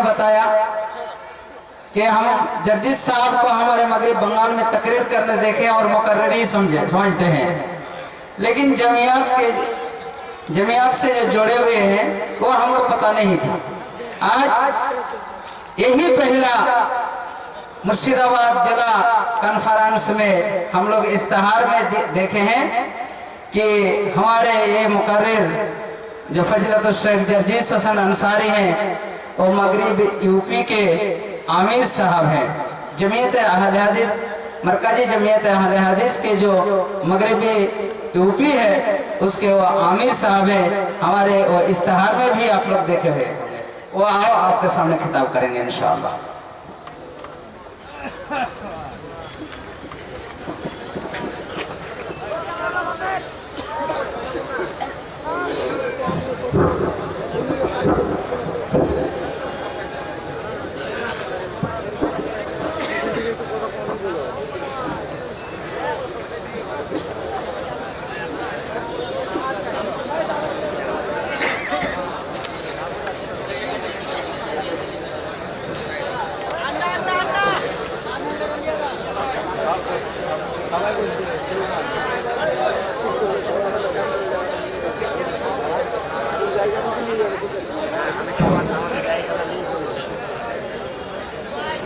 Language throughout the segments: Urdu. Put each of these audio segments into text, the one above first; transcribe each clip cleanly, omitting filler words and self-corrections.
بتایا کہ ہم جرجس صاحب کو ہمارے مغرب بنگال میں تقریر کرنے دیکھے اور مقرری سمجھتے ہیں، لیکن جمعیات سے جو جڑے ہوئے ہیں وہ ہم کو پتہ نہیں تھا۔ آج یہی پہلا مرشد آباد ضلع کانفرنس میں ہم لوگ اشتہار میں دیکھے ہیں کہ ہمارے یہ مقرر جو فضیلت الشیخ جرجس حسن انصاری ہیں وہ مغرب یو پی کے عامر صاحب ہیں۔ جمعیت اہل حدیث مرکزی جمعیت اہل حدیث کے جو مغربی یو پی ہے اس کے وہ عامر صاحب ہیں۔ ہمارے وہ اشتہار میں بھی آپ لوگ دیکھے ہوئے، وہ آؤ آپ کے سامنے خطاب کریں گے انشاءاللہ۔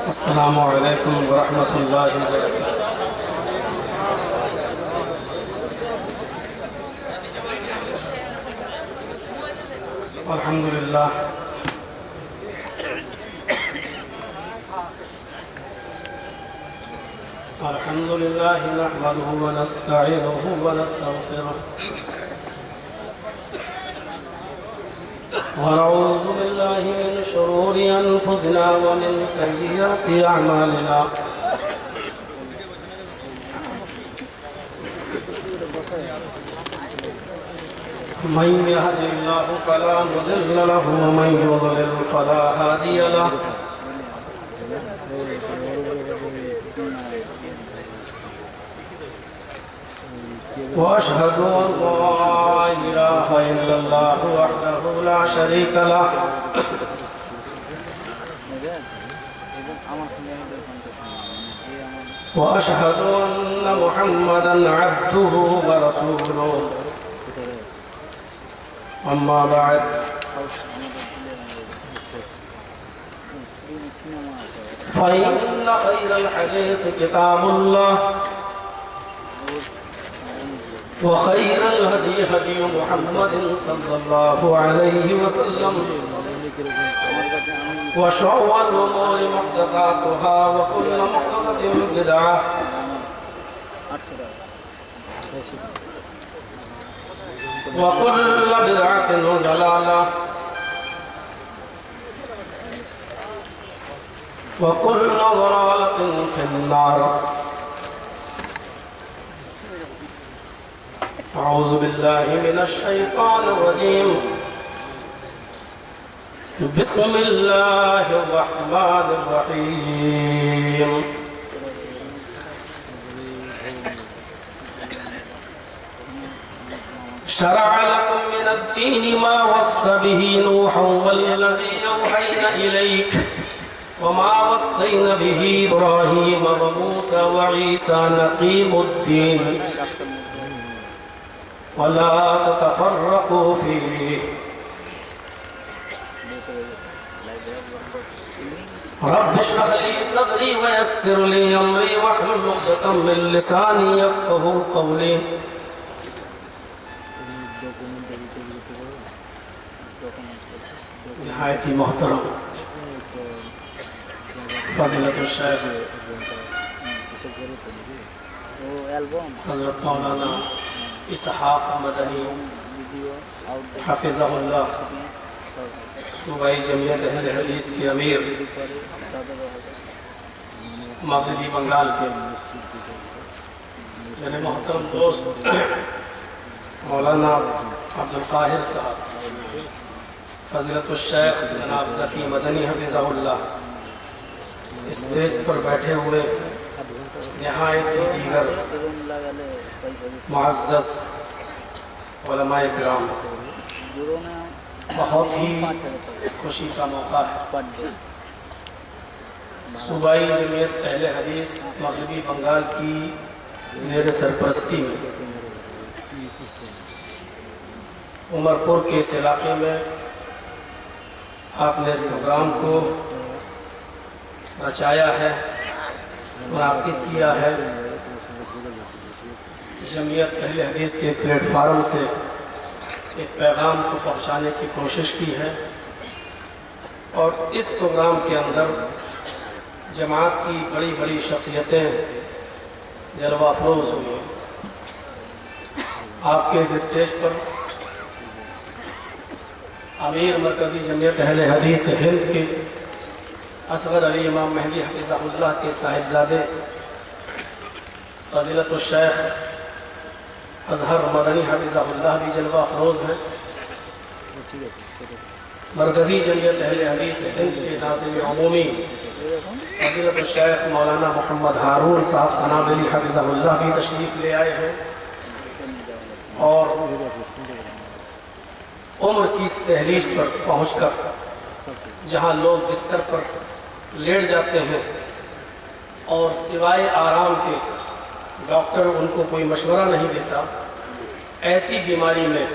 السلام علیکم ورحمۃ اللہ وبرکاتہ۔ الحمدللہ الحمدللہ نحمدہ ونستعینہ ونستغفرہ ونعوذ باللہ من شرور انفسنا ومن سیئات اعمالنا من يهد الله فلا مضل له ومن يضلل فلا هادي له وأشهد أن لا إله إلا الله وحده لا شريك له وأشهد أن محمدًا عبده ورسوله أما بعد فإن خير الحديث كتاب الله وخير الهدي هدي محمد صلى الله عليه وسلم وشر الأمور محدثاتها وكل محدثة بدعة وكل بدعة ضلالة وكل ضلالة في النار۔ أعوذ بالله من الشيطان الرجيم، بسم الله الرحمن الرحيم۔ شرع لكم من الدين ما وصى به نوحا والذي أوحينا إليك وما وصينا به إبراهيم وموسى وعيسى أن أقيموا الدين ولا تتفرقوا فيه رب اشرح لي صدري ويسر لي أمري واحلل عقدة من لساني يفقهوا قولي۔ نہایت ہی محترم فضیلت الشیخ حضرت مولانا اسحاق مدنی حفظہ اللہ، صوبائی جمعیت اہل حدیث کے امیر مغربی بنگال کے، میرے محترم دوست مولانا عبدالقاہر صاحب، فضیلت الشیخ جناب ذکی مدنی حفظہ اللہ، اسٹیج پر بیٹھے ہوئے نہایت ہی دیگر معزز علماء کرام، بہت ہی خوشی کا موقع ہے۔ صوبائی جمعیت اہل حدیث مغربی بنگال کی زیر سرپرستی میں عمر پور کے اس علاقے میں آپ نے اس پروگرام کو رچایا ہے، منعقد کیا ہے۔ جمعیت اہل حدیث کے پلیٹ فارم سے ایک پیغام کو پہنچانے کی کوشش کی ہے، اور اس پروگرام کے اندر جماعت کی بڑی بڑی شخصیتیں جلوہ افروز ہوئی ہیں۔ آپ کے اس اسٹیج پر امیر مرکزی جمعیت اہل حدیث ہند کے اصغر علی امام مہدی حفظہ اللہ کے صاحبزادے فضیلت الشیخ اظہر مدنی حفظہ اللہ بھی جلوہ افروز ہیں۔ مرکزی جمعیت اہل حدیث ہند کے ناظم عمومی فضیلت الشیخ مولانا محمد ہارون صاحب سنابلی حفظہ اللہ بھی تشریف لے آئے ہیں، اور عمر کی اس دہلیز پر پہنچ کر جہاں لوگ بستر پر لیٹ جاتے ہیں اور سوائے آرام کے ڈاکٹر ان کو کوئی مشورہ نہیں دیتا، ایسی بیماری میں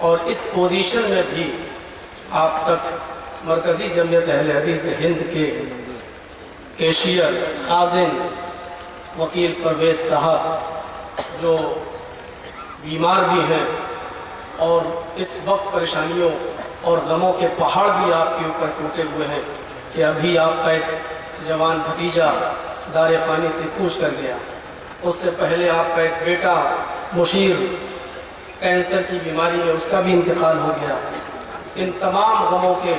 اور اس پوزیشن میں بھی آپ تک مرکزی جمعیت اہل حدیث ہند کے کیشیئر خازن وکیل پرویز صاحب جو بیمار بھی ہیں اور اس وقت پریشانیوں اور غموں کے پہاڑ بھی آپ کے اوپر ٹوٹے ہوئے ہیں کہ ابھی آپ کا ایک جوان بھتیجا دار فانی سے کوچ کر گیا، اس سے پہلے آپ کا ایک بیٹا مشیر کینسر کی بیماری میں اس کا بھی انتقال ہو گیا۔ ان تمام غموں کے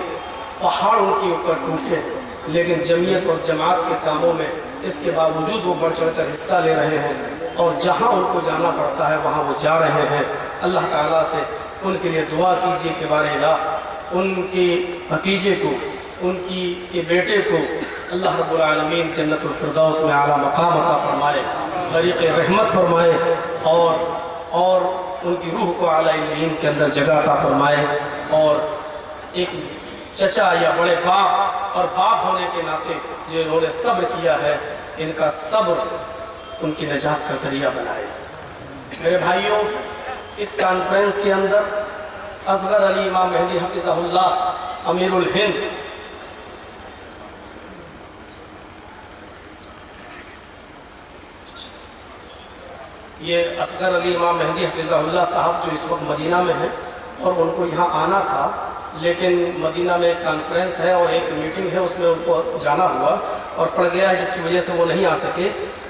پہاڑ ان کے اوپر ٹوٹے، لیکن جمعیت اور جماعت کے کاموں میں اس کے باوجود وہ بڑھ چڑھ کر حصہ لے رہے ہیں، اور جہاں ان کو جانا پڑتا ہے وہاں وہ جا رہے ہیں۔ اللہ تعالیٰ سے ان کے لیے دعا کیجیے کہ بارے الہ ان کے بھتیجے کو، ان کے بیٹے کو اللہ رب العالمین جنت الفردوس میں اعلیٰ مقام عطا فرمائے، غریق رحمت فرمائے، اور ان کی روح کو اعلیٰ علین کے اندر جگہ عطا فرمائے، اور ایک چچا یا بڑے باپ اور باپ ہونے کے ناطے جو انہوں نے صبر کیا ہے، ان کا صبر ان کی نجات کا ذریعہ بنائے۔ میرے بھائیوں، اس کانفرنس کے اندر اصغر علی امام مہدی حفظہ اللہ امیر الہند یہ اصغر علی امام مہدی حفظہ اللہ صاحب جو اس وقت مدینہ میں ہیں، اور ان کو یہاں آنا تھا، لیکن مدینہ میں ایک کانفرنس ہے اور ایک میٹنگ ہے، اس میں ان کو جانا ہوا اور پڑ گیا ہے، جس کی وجہ سے وہ نہیں آ سکے۔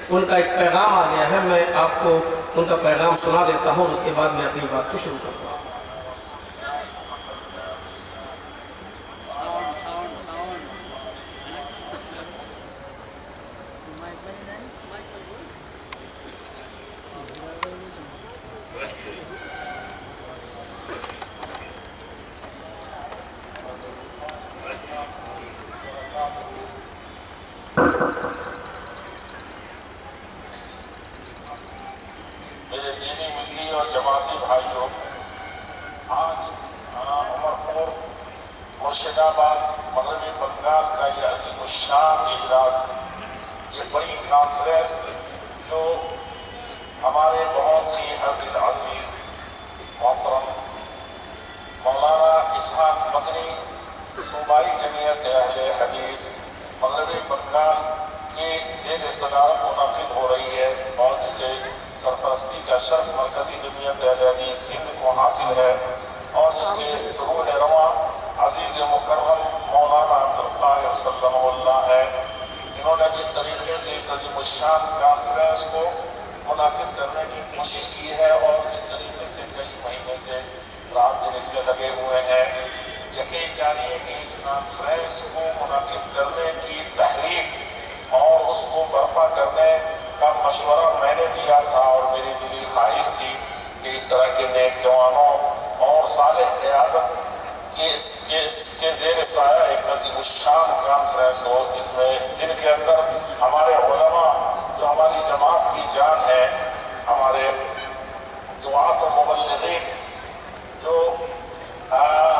ان کا ایک پیغام آ گیا ہے، میں آپ کو ان کا پیغام سنا دیتا ہوں، اور اس کے بعد میں اپنی بات کو شروع کرتا ہوں۔ میرے دینی ملی اور جماعتی بھائیوں، آج عمر پور مرشد آباد مغربی بنگال کا یہ عظیم الشان اجلاس، یہ بڑی کانفرنس جو ہمارے بہت ہی ہر دل عزیز محترم مولانا اسحاق مدنی صوبائی جمعیت اہل حدیث مغربی بنگال کے زیر صدارت منعقد ہو رہی ہے، اور جسے سرپرستی کا شرف مرکزی جمعیت اہل حدیث ہند کو حاصل ہے، اور جس کے روح رواں عزیز مکرم مولانا عبدالقاہر سلم اللہ ہے۔ انہوں نے جس طریقے سے اس عظیم الشان کانفرنس کو منعقد کرنے کی کوشش کی ہے، اور جس طریقے سے کئی مہینے سے رات دن اس میں لگے ہوئے ہیں، یقین جانیے کہ اس کانفرنس کو منعقد کرنے کی تحریک اور اس کو برپا کرنے کا مشورہ میں نے دیا تھا، اور میری دلی خواہش تھی کہ اس طرح کے نیک جوانوں اور صالح قیادت کے زیر سایہ ایک عظیم الشان کانفرنس ہو، جن کے اندر ہمارے علماء جو ہماری جماعت کی جان ہے، ہمارے دعات و مبلغین جو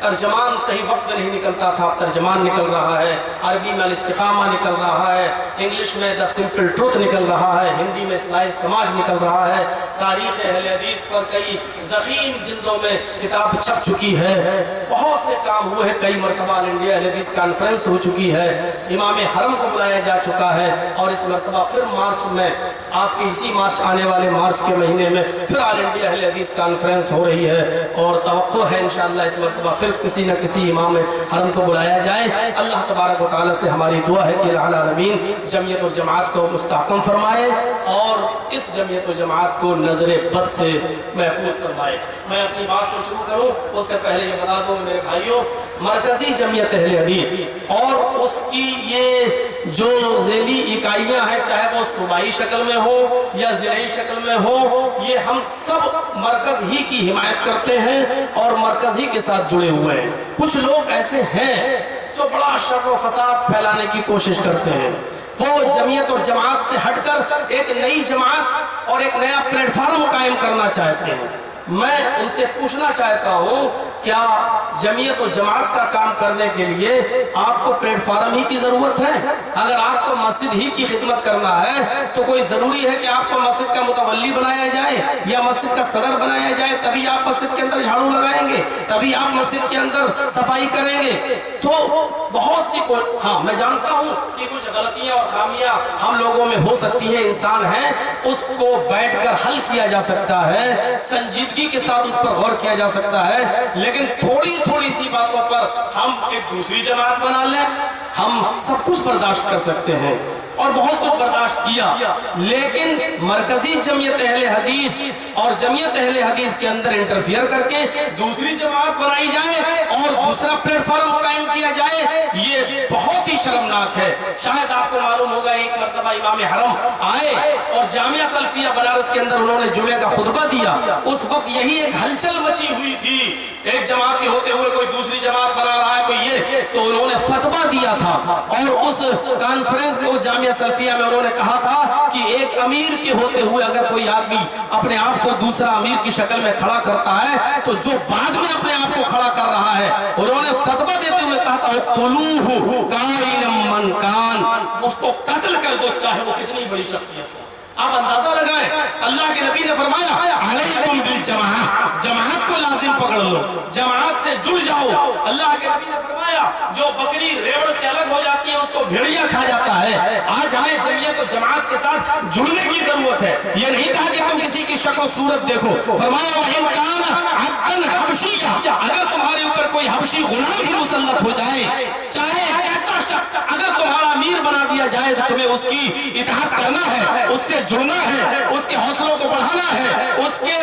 ترجمان صحیح وقت میں نہیں نکلتا تھا، اب ترجمان نکل رہا ہے، عربی میں الاستقامہ نکل رہا ہے، انگلش میں دا سمپل ٹروتھ نکل رہا ہے، ہندی میں اصلاح سماج نکل رہا ہے، تاریخ اہل حدیث پر کئی ضخیم جلدوں میں کتاب چھپ چکی ہے، بہت سے کام ہوئے ہیں، کئی مرتبہ آل انڈیا اہل حدیث کانفرنس ہو چکی ہے، امام حرم کو بلایا جا چکا ہے، اور اس مرتبہ پھر مارچ میں آپ کے اسی مارچ آنے والے مارچ کے مہینے میں پھر آل انڈیا اہل حدیث کانفرنس ہو رہی ہے، اور توقع ہے انشاءاللہ اس مرتبہ پھر کسی نہ کسی امام حرم کو بلایا جائے۔ اللہ تبارک و تعالیٰ سے ہماری دعا ہے کہ الہ العالمین جمعیت اور جماعت کو مستحکم فرمائے اور اس جمعیت و جماعت کو نظر بد سے محفوظ فرمائے۔ میں اپنی بات کو شروع کروں اس سے پہلے یہ بتا دوں میرے بھائیوں، مرکزی جمعیت اہل حدیث اور اس کی یہ جو ذیلی اکائیاں ہیں، چاہے وہ صوبائی شکل میں ہو یا ضلعی شکل میں ہو، یہ ہم سب مرکز ہی کی حمایت کرتے ہیں اور مرکز ہی کے ساتھ جڑے ہوئے ہیں۔ کچھ لوگ ایسے ہیں جو بڑا شر و فساد پھیلانے کی کوشش کرتے ہیں، وہ جمعیت اور جماعت سے ہٹ کر ایک نئی جماعت اور ایک نیا پلیٹ فارم قائم کرنا چاہتے ہیں۔ میں ان سے پوچھنا چاہتا ہوں، کیا جمعیت و جماعت کا کام کرنے کے لیے آپ کو پلیٹ فارم ہی کی ضرورت ہے؟ اگر آپ کو مسجد ہی کی خدمت کرنا ہے تو کوئی ضروری ہے کہ آپ کو مسجد کا متولی بنایا جائے یا مسجد کا صدر بنایا جائے تبھی آپ مسجد کے اندر جھاڑو لگائیں گے، تبھی آپ مسجد کے اندر صفائی کریں گے؟ تو بہت سی ہاں میں جانتا ہوں کہ کچھ غلطیاں اور خامیاں ہم لوگوں میں ہو سکتی ہیں، انسان ہیں، اس کو بیٹھ کر حل کیا جا سکتا ہے، سنجیدگی کے ساتھ اس پر غور کیا جا سکتا ہے، لیکن تھوڑی سی باتوں پر ہم ایک دوسری جماعت بنا لیں۔ ہم سب کچھ برداشت کر سکتے ہیں اور بہت کچھ برداشت کیا، لیکن مرکزی جمعیت اہل حدیث اور جمعیت اہل حدیث کے اندر انٹرفیئر کر کے دوسری جماعت بنائی جائے اور دوسرا پلیٹ فارم قائم کیا جائے، یہ بہت ہی شرمناک ہے۔ شاید آپ کو معلوم ہوگا ایک مرتبہ امام حرم آئے اور جامعہ سلفیہ بنارس کے اندر انہوں نے جمعہ کا خطبہ دیا، اس وقت یہی ایک ہلچل مچی ہوئی تھی، ایک جماعت کے ہوتے ہوئے کوئی دوسری جماعت بنا رہا ہے کوئی یہ، تو انہوں نے فتویٰ دیا تھا اور اس کانفرنس میں وہ جامعہ سلفیہ میں انہوں نے کہا تھا کہ ایک امیر کے ہوتے ہوئے اگر کوئی آدمی اپنے آپ کو دوسرا امیر کی شکل میں کھڑا کرتا ہے تو جو بعد میں اپنے آپ کو کھڑا کر رہا ہے، انہوں نے فتویٰ دیتے ہوئے کہا تھا اقتلوہ کائنا من کان، اس کو قتل کر دو چاہے وہ کتنی بڑی شخصیت ہو۔ آپ اندازہ لگائیں، اللہ کے نبی نے فرمایا علیکم بالجماعت، جماعت کو لازم پکڑ لو، جماعت سے جڑ جاؤ۔ اللہ کے نبی نے فرمایا جو بکری ریوڑ سے الگ ہو جاتی ہے اس کو بھیڑیا کھا جاتا ہے۔ آج ہمیں جمعیت و جماعت کے ساتھ جڑنے کی ضرورت ہے، یہ نہیں کہا کہ تم کسی کی شکل و صورت دیکھو، فرمایا وَإِن كَانَ عَبْدًا حَبْشِيًّا، اگر تمہارے اوپر کوئی حبشی غلام ہی مسلط ہو جائے، چاہے جیسا شخص، اگر تمہارا امیر بنا دیا جائے تو تمہیں اس کی اطاعت کرنا ہے، اس سے جڑنا ہے، اس کے حوصلوں کو بڑھانا ہے، اس کے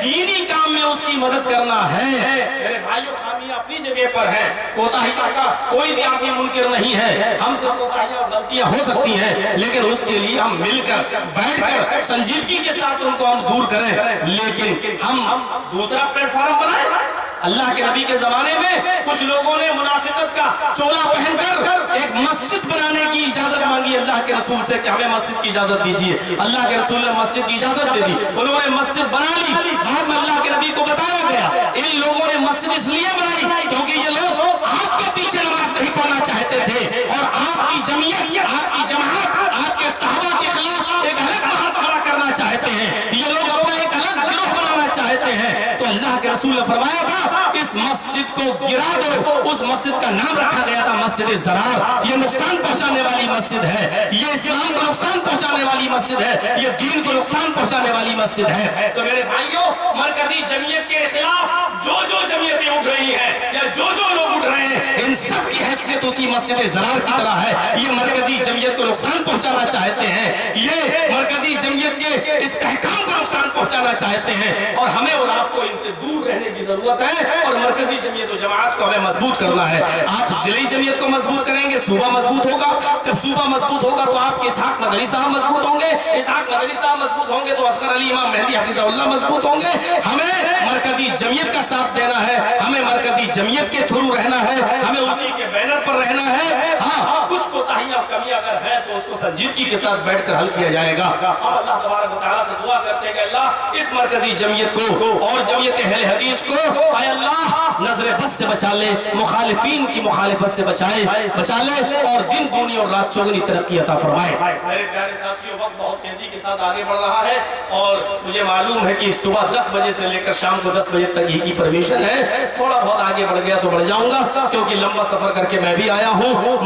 دینی کام میں اس کی مدد کرنا ہے۔ میرے بھائیوں، خامیاں اپنی جگہ پر ہیں، کوتاہیوں کا کوئی بھی آدمی منکر نہیں ہے، ہم سے کوتاہیاں اور غلطیاں ہو سکتی ہیں، لیکن اس کے لیے ہم مل کر بیٹھ کر سنجیدگی کے ساتھ ان کو ہم دور کریں، لیکن ہم دوسرا پلیٹ فارم بنائیں۔ اللہ کے نبی کے زمانے میں کچھ لوگوں نے منافقت کا چولا پہن کر ایک مسجد بنانے کی اجازت مانگی اللہ کے رسول سے کہ ہمیں مسجد کی اجازت دیجیے۔ اللہ کے رسول نے مسجد کی اجازت دے دی، انہوں نے مسجد بنا لی۔ بعد میں اللہ کے نبی کو بتایا گیا ان لوگوں نے مسجد اس لیے بنائی کیونکہ یہ لوگ آپ کے پیچھے نماز نہیں پڑھنا چاہتے تھے اور آپ کی جمعیت، آپ کی جماعت، آپ کے صحابہ کے خلاف ایک الگ محاذ کھڑا کرنا چاہتے ہیں، یہ لوگ اپنا ایک الگ گروہ بنانا چاہتے ہیں۔ تو اللہ کے رسول نے فرمایا تھا اس مسجد کو گرا دو۔ اس مسجد کا نام رکھا گیا تھا مسجد زرار، یہ نقصان پہنچانے والی مسجد ہے، یہ اسلام کو نقصان پہنچانے والی مسجد ہے، یہ دین کو نقصان پہنچانے والی مسجد ہے۔ تو میرے بھائیوں، مرکزی جمعیت کے خلاف جو جمعیتیں اٹھ رہی ہیں یا جو لوگ اٹھ رہے ہیں، ان سب کی حیثیت اسی مسجد زرار کی طرح ہے۔ یہ مرکزی جمعیت کو نقصان پہنچانا چاہتے ہیں، یہ مرکزی جمعیت کے استحکام کو نقصان پہنچانا چاہتے ہیں، اور ہمیں اور آپ کو ان سے دور رہنے کی ضرورت ہے اور مرکزی جمعیت و جماعت کو ہمیں مضبوط کرنا ہے۔ آپ ضلعی جمعیت کو مضبوط کریں گے، صوبہ مضبوط ہوگا، جب صوبہ مضبوط ہوگا تو آپ کے اسحاق مدنی صاحب مضبوط ہوں گے، اسحاق مدنی صاحب مضبوط ہوں گے تو اصغر علی امام مہدی حفظہ اللہ مضبوط ہوں گے۔ ہمیں مرکزی جمعیت کا ساتھ دینا ہے، ہمیں مرکزی جمعیت کے تھرو رہنا ہے، ہمیں اسی کے بینر پر رہنا ہے۔ ہاں، کچھ کوتاہیاں کمیاں اگر ہے تو اس کو سنجیدگی کے ساتھ بیٹھ کر حل کیا جائے گا. ہم اللہ تبارک و تعالیٰ سے دعا کرتے ہیں کہ اللہ اس مرکزی جمعیت کو اور جمعیت اہل حدیث کو اے اللہ نظر بد سے بچا لے, مخالفین کی مخالفت سے بچا لے اور دن دنیا اور رات چوگنی ترقی عطا فرمائے. میرے پیارے ساتھیوں, وقت بہت تیزی کے ساتھ آگے بڑھ رہا ہے اور مجھے معلوم ہے کہ صبح 10 بجے سے لے کر شام کو 10 بجے تک ہی کی پرمیشن ہے. تھوڑا بہت آگے بڑھ گیا تو بڑھ جاؤں گا کیونکہ لمبا سفر کر کے میں بھی آیا ہوں.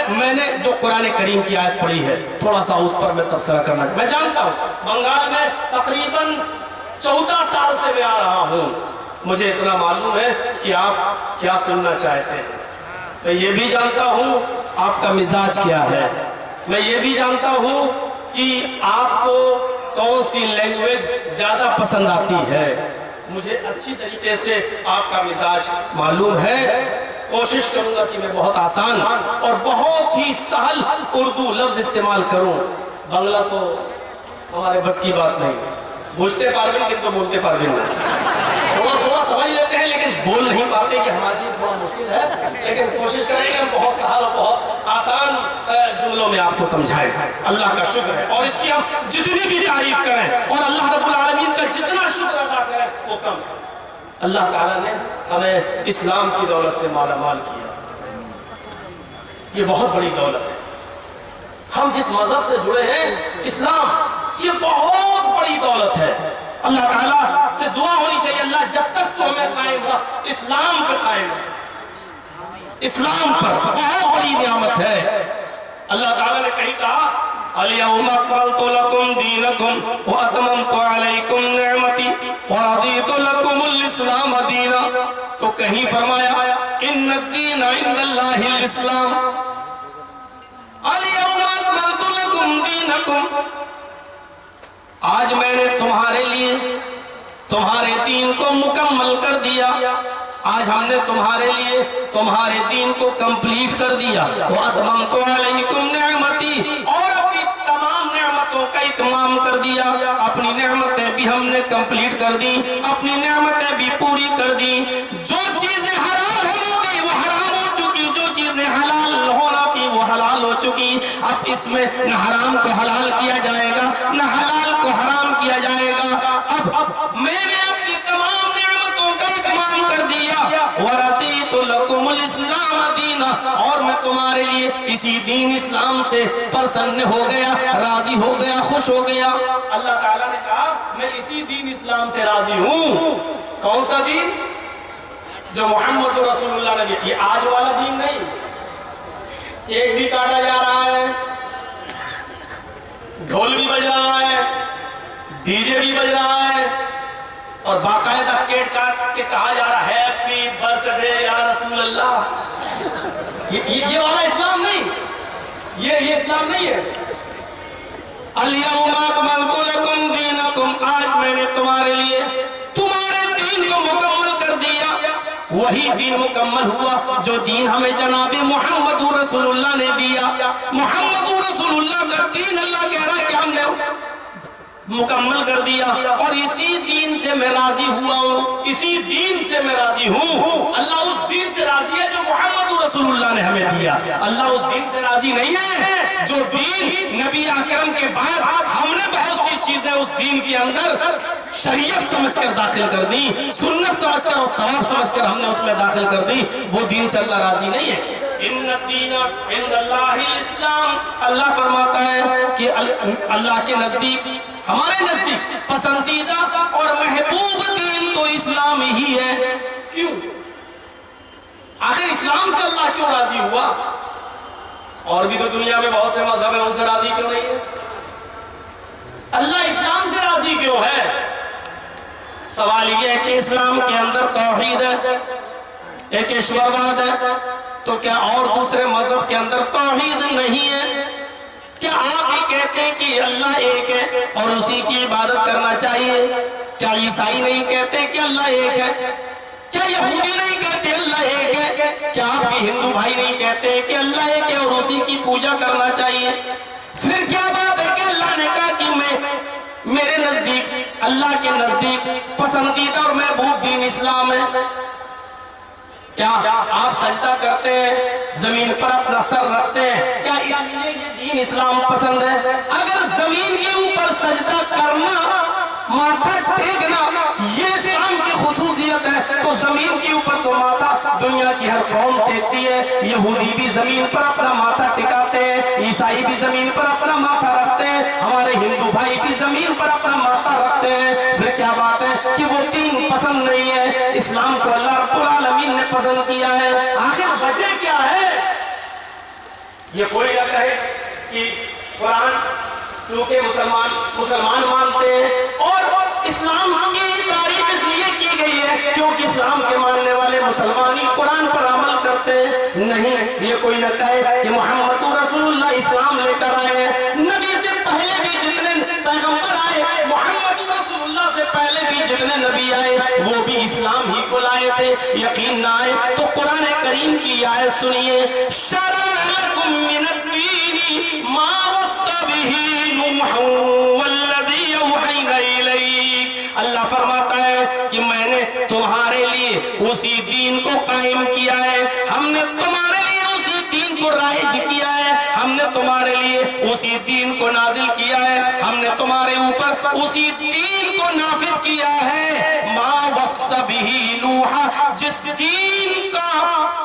میں نے جو قرآن کریم کی آیت پڑھی ہے تھوڑا سا اس پر میں تبصرہ کرنا چاہتا ہوں. میں جانتا ہوں بنگال میں تقریباً 14 سال سے میں آ رہا ہوں. مجھے اتنا معلوم ہے کہ آپ کیا سننا چاہتے ہیں. میں یہ بھی جانتا ہوں آپ کا مزاج کیا ہے. میں یہ بھی جانتا ہوں کہ آپ کو کون سی لینگویج زیادہ پسند آتی ہے. مجھے اچھی طریقے سے آپ کا مزاج معلوم ہے. کوشش کروں گا کہ میں بہت آسان اور بہت ہی سہل اردو لفظ استعمال کروں. بنگلہ تو ہمارے بس کی بات نہیں. بوجھتے پاربن کنتو بولتے پاربن تھوڑا سمجھ لیتے ہیں لیکن بول نہیں پاتے کہ ہمارے لیے تھوڑا مشکل ہے. لیکن کوشش کریں کہ ہم بہت سہل اور بہت آسان جملوں میں آپ کو سمجھائیں. اللہ کا شکر ہے اور اس کی ہم جتنی بھی تعریف کریں اور اللہ رب العالمین کا جتنا شکر ادا کریں وہ کم ہے. اللہ تعالیٰ نے ہمیں اسلام کی دولت سے مالا مال کیا. یہ بہت بڑی دولت ہے. ہم جس مذہب سے جڑے ہیں اسلام, یہ بہت بڑی دولت ہے. اللہ تعالیٰ سے دعا ہونی چاہیے اللہ جب تک تو ہمیں قائم رکھ, اسلام پہ قائم رکھ. اسلام پر بہت بڑی نعمت ہے. اللہ تعالیٰ نے کہیں کہا اليوم اکملت لکم دینکم واتممت علیکم نعمتی ورضیت لکم الاسلام دینا. تو کہیں فرمایا ان الدین عند اللہ الاسلام. اليوم اکملت لکم دینکم, آج میں نے تمہارے لیے تمہارے دین کو مکمل کر دیا. آج ہم نے تمہارے لیے تمہارے دین کو کمپلیٹ کر دیا. وَأَتْمَمْتُ عَلَيْكُمْ نِعْمَتِي, اور اپنی تمام نعمتوں کا اتمام کر دیا. اپنی نعمتیں بھی ہم نے کمپلیٹ کر دی, اپنی نعمتیں بھی پوری کر دی. جو چیزیں حرام ہونا تھی وہ حرام ہو چکی, جو چیزیں حلال ہونا تھی وہ حلال ہو چکی. اب اس میں نہ حرام کو حلال کیا جائے گا نہ حلال کو حرام کیا جائے گا. اب میں نے اپنی تمام نعمتوں کا اتمام کر دیا. وَرَضِيتُ لَكُمُ الْإِسْلَامَ دِينًا, اور میں تمہارے لیے اسی دین اسلام سے پرسن ہو گیا, راضی ہو گیا, خوش ہو گیا. اللہ تعالیٰ نے کہا میں اسی دین اسلام سے راضی ہوں. کون سا دین؟ جو محمد رسول اللہ نے, یہ آج والا دین نہیں. کیک بھی کاٹا جا رہا ہے, ڈھول بھی بج رہا ہے, ڈی جے بھی بج رہا ہے, اور باقاعدہ کیک کاٹ کے کہا جا رہا ہے ہیپی برتھ ڈے یا رسول اللہ. یہ والا اسلام نہیں, یہ اسلام نہیں ہے. الیوم اکملت لکم دینکم, آج میں نے تمہارے لیے تمہارے دین کو مکمل کر دیا. وہی دین مکمل ہوا جو دین ہمیں جناب محمد رسول اللہ نے دیا. محمد رسول اللہ کا دین اللہ کہہ رہا ہے کہ ہم نے مکمل کر دیا, اور اسی دین سے میں راضی ہوا ہوں, اسی دین سے میں راضی ہوں. اللہ اس دین سے راضی ہے جو محمد رسول اللہ نے ہمیں دیا. اللہ اس دین سے راضی نہیں ہے جو دین نبی اکرم کے بعد ہم نے بہت سی چیزیں اس دین کے اندر شریعت سمجھ کر داخل کر دی, سنت سمجھ کر اور ثواب سمجھ کر ہم نے اس میں داخل کر دی. وہ دین سے اللہ راضی نہیں ہے. ان الدین عند اللہ الاسلام, اللہ فرماتا ہے کہ اللہ کے نزدیک, ہمارے نزدیک پسندیدہ اور محبوب دین تو اسلام ہی ہے. کیوں؟ آخر اسلام سے اللہ کیوں راضی ہوا؟ اور بھی تو دنیا میں بہت سے مذہب ہیں, ان سے راضی کیوں نہیں ہے؟ اللہ اسلام سے راضی کیوں ہے؟ سوال یہ ہے کہ اسلام کے اندر توحید ہے, ایک ایشورواد ہے, تو کیا اور دوسرے مذہب کے اندر توحید نہیں ہے؟ کیا آپ ہی کہتے ہیں کہ اللہ ایک ہے اور اسی کی عبادت کرنا چاہیے؟ کیا عیسائی نہیں کہتے کہ اللہ ایک ہے؟ کیا یہودی نہیں کہتے اللہ ایک ہے؟ کیا آپ کے ہندو بھائی نہیں کہتے کہ اللہ ایک ہے اور اسی کی پوجا کرنا چاہیے؟ پھر کیا بات ہے کہ اللہ نے کہا کہ میرے نزدیک, اللہ کے نزدیک پسندیدہ اور محبوب دین اسلام ہے؟ کیا آپ سجدہ کرتے ہیں, زمین پر اپنا سر رکھتے ہیں, کیا اس لیے یہ دین اسلام پسند ہے. اگر زمین کے اوپر سجدہ کرنا، ماتھا ٹیکنا یہ اسلام کی خصوصیت ہے تو زمین کے اوپر تو ماتھا دنیا کی ہر قوم ٹیکتی ہے. یہودی بھی زمین پر اپنا ماتھا ٹکاتے ہیں، عیسائی بھی زمین پر اپنا ماتھا رکھتے ہیں، ہمارے ہندو بھائی بھی زمین پر اپنا ماتھا رکھتے ہیں. پھر کیا بات ہے کہ وہ دین پسند نہیں ہے؟ اسلام کو اللہ رب العالمین نے پسند کیا ہے. آخر وجہ کیا ہے؟ یہ کوئی نہ کہے کہ قرآن چونکہ مسلمان مانتے ہیں اور اسلام کی تعریف اس لیے کی گئی ہے کیونکہ اسلام کے ماننے والے مسلمان ہی قرآن پر عمل کرتے ہیں. نہیں، یہ کوئی نہ کہے کہ محمد رسول اللہ اسلام لے کر آئے ہیں. نبی سے پہلے بھی جتنے پیغمبر آئے، محمد رسول اللہ سے پہلے بھی جتنے نبی آئے وہ بھی اسلام ہی کو لائے تھے. یقین نہ آئے تو قرآن کریم کی آیت سنیے، شرع لکم من الدین ما وصى به نوح والذی اوحینا الیک. اللہ فرماتا ہے کہ میں نے تمہارے لیے اسی دین کو قائم کیا ہے، ہم نے تمہارے لیے اسی دین کو رائج کیا ہے، ہم نے تمہارے لیے اسی دین کو نازل کیا ہے، ہم نے تمہارے اوپر اسی دین کو نافذ کیا ہے. ما وصى به نوح، جس دین کا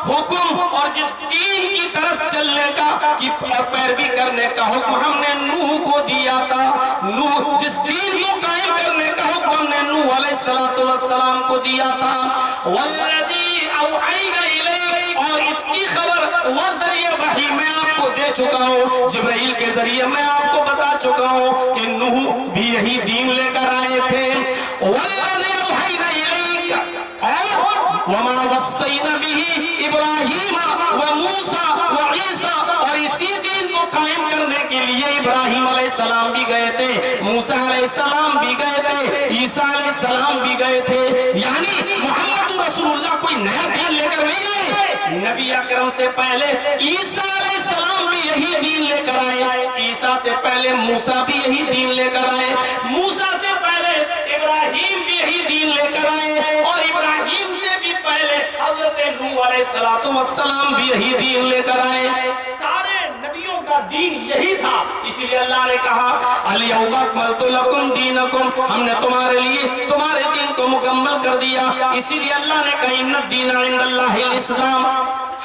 حکم اور جس دین کی طرف چلنے کا اور پیروی کرنے کا حکم ہم نے نوح کو دیا تھا. نوح جس دین کو قائم کرنے کا حکم ہم نے نوح علیہ السلام کو دیا تھا. والذی اوحینا الیک، اور اس کی خبر وہ ذریعہ وحی میں آپ کو دے چکا ہوں، جبرائیل کے ذریعے میں آپ کو بتا چکا ہوں کہ نوح بھی یہی دین لے کر آئے تھے. والذی اوحینا الیک، اور وما وصینا به ابراہیم وموسیٰ وعیسیٰ، اور اسی دین کو قائم کرنے کے لیے ابراہیم علیہ السلام بھی گئے تھے، موسیٰ علیہ السلام بھی گئے تھے، عیسیٰ علیہ السلام بھی گئے تھے. یعنی محمد رسول اللہ کوئی نیا دین لے کر نہیں آئے، نبی اکرم سے پہلے عیسیٰ علیہ السلام بھی یہی دین لے کر آئے، عیسیٰ سے پہلے موسیٰ بھی یہی دین لے کر آئے، موسیٰ سے پہلے ابراہیم بھی یہی دین لے کر آئے، اور ابراہیم سے بھی پہلے حضرت نوح علیہ السلام بھی یہی دین لے کر آئے. سارے نبیوں کا دین یہی تھا. اسی لیے اللہ نے کہا الیوم اکملت لکم دینکم، ہم نے تمہارے لیے تمہارے دین کو مکمل کر دیا. اسی لیے اللہ نے کہا ان الدین عند اللہ الاسلام،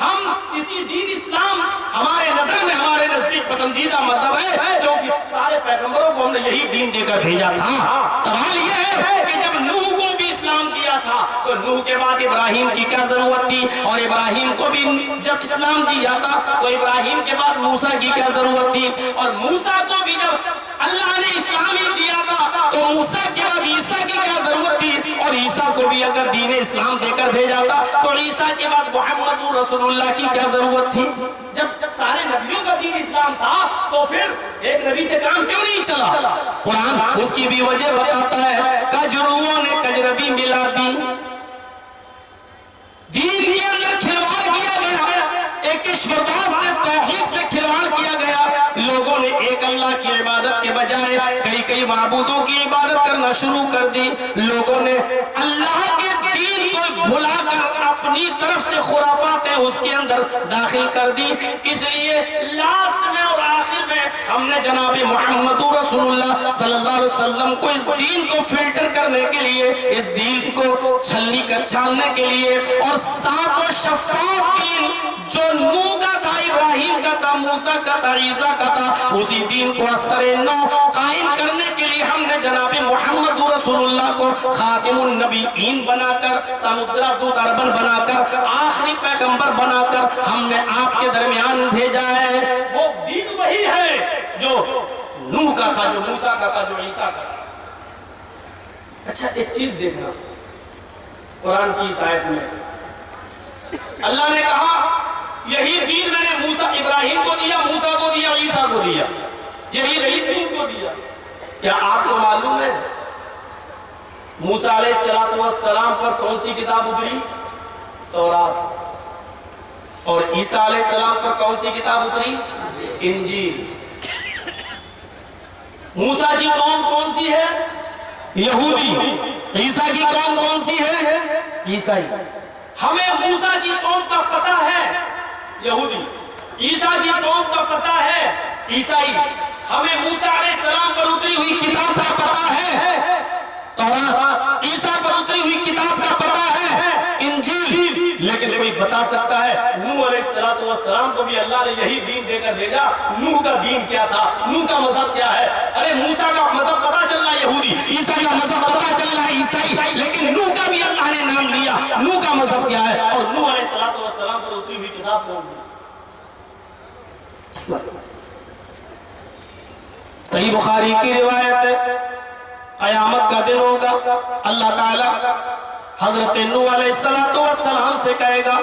ہم اسی دین اسلام ہمارے نظر میں ہمارے نزدیک پسندیدہ مذہب ہے کیونکہ سارے پیغمبروں کو ہم نے یہی دین دے کر بھیجا تھا. سوال یہ ہے کہ جب نوح کو بھی اسلام دیا تھا تو نوح کے بعد ابراہیم کی کیا ضرورت تھی، اور ابراہیم کو بھی جب اسلام دیا تھا تو ابراہیم کے بعد موسیٰ کی کیا ضرورت تھی، اور موسیٰ کو بھی جب اللہ نے اسلام ہی دیا تھا تو موسیٰ کے بعد عیسیٰ کی کیا ضرورت تھی، اور عیسیٰ کو بھی اگر دین اسلام دے کر بھیجا تھا تو عیسیٰ کے بعد محمد رسول اللہ کی کیا ضرورت تھی. جب سارے نبیوں کا دین اسلام تھا تو پھر ایک نبی سے کام کیوں نہیں چلا؟ قرآن اس کی بھی وجہ بتاتا ہے، کجروؤں نے کجربی ملا دی. دین کے اندر کھلواڑ کیا گیا، ایک اشورواس سے توحید سے کھلواڑ کیا گیا. لوگوں نے ایک اللہ کی عبادت کے بجائے کئی معبودوں کی عبادت کرنا شروع کر دی. لوگوں نے اللہ کے دین کو بھلا کر اپنی طرف سے خرافاتیں اس کے اندر داخل کر دی. اس لیے لاسٹ میں اور آخر میں ہم نے جناب محمد رسول اللہ صلی اللہ علیہ وسلم کو اس دین کو فلٹر کرنے کے لیے، اس دین کو چھاننے کے لیے، اور صاف و شفاف دین جو نوح کا تھا، ابراہیم کا تھا، موسیٰ کا تھا، عیسیٰ کا تھا، اسی دین کو اثر نو قائم کرنے کے لیے ہم نے جناب محمد رسول اللہ کو خاتم النبیین بنا کر، سمدرا دودھ اربن بنا کر، آخری پیغمبر بنا کر ہم نے آپ کے درمیان بھیجا ہے. وہ دین وہی ہے جو نوح کا تھا، جو موسیٰ کا تھا، جو عیسیٰ کا تھا. اچھا ایک چیز دیکھنا قرآن کی اس آیت میں اللہ نے کہا یہی دین میں نے موسیٰ ابراہیم کو دیا، موسیٰ کو دیا، عیسیٰ کو دیا، یہی دین کو دیا. کیا آپ کو معلوم ہے موسیٰ علیہ السلام پر کون سی کتاب اتری؟ تورات. اور عیسیٰ علیہ السلام پر کون سی کتاب اتری؟ انجیل. موسیٰ کی قوم کون سی ہے؟ یہودی. عیسیٰ کی قوم کون سی ہے؟ عیسائی. ہمیں موسیٰ کی قوم کا پتہ ہے، یہودی. عیسیٰ کی قوم کا پتہ ہے، عیسائی ہمیں موسیٰ علیہ السلام پر اتری ہوئی کتاب کا پتہ ہے، تورات عیسیٰ پر اتری ہوئی کتاب کا پتہ ہے، انجیل، لیکن کوئی بتا سکتا ہے نوح علیہ السلام کو بھی اللہ نے یہی دین دے کر بھیجا؟ نوح کا دین کیا تھا؟ نوح کا مذہب کیا ہے؟ ارے موسیٰ کا مذہب پتا چل رہا ہے یہودی، عیسیٰ کا مذہب پتا چل رہا ہے عیسائی، لیکن نوح کا بھی اللہ نے نام لیا۔ نوح کا مذہب کیا ہے اور نوح علیہ السلام پر اتری ہوئی کتاب کون سی؟ صحیح بخاری کی روایت ہے، قیامت کا دن ہوگا، اللہ تعالی حضرت نوح علیہ السلام سے کہے گا،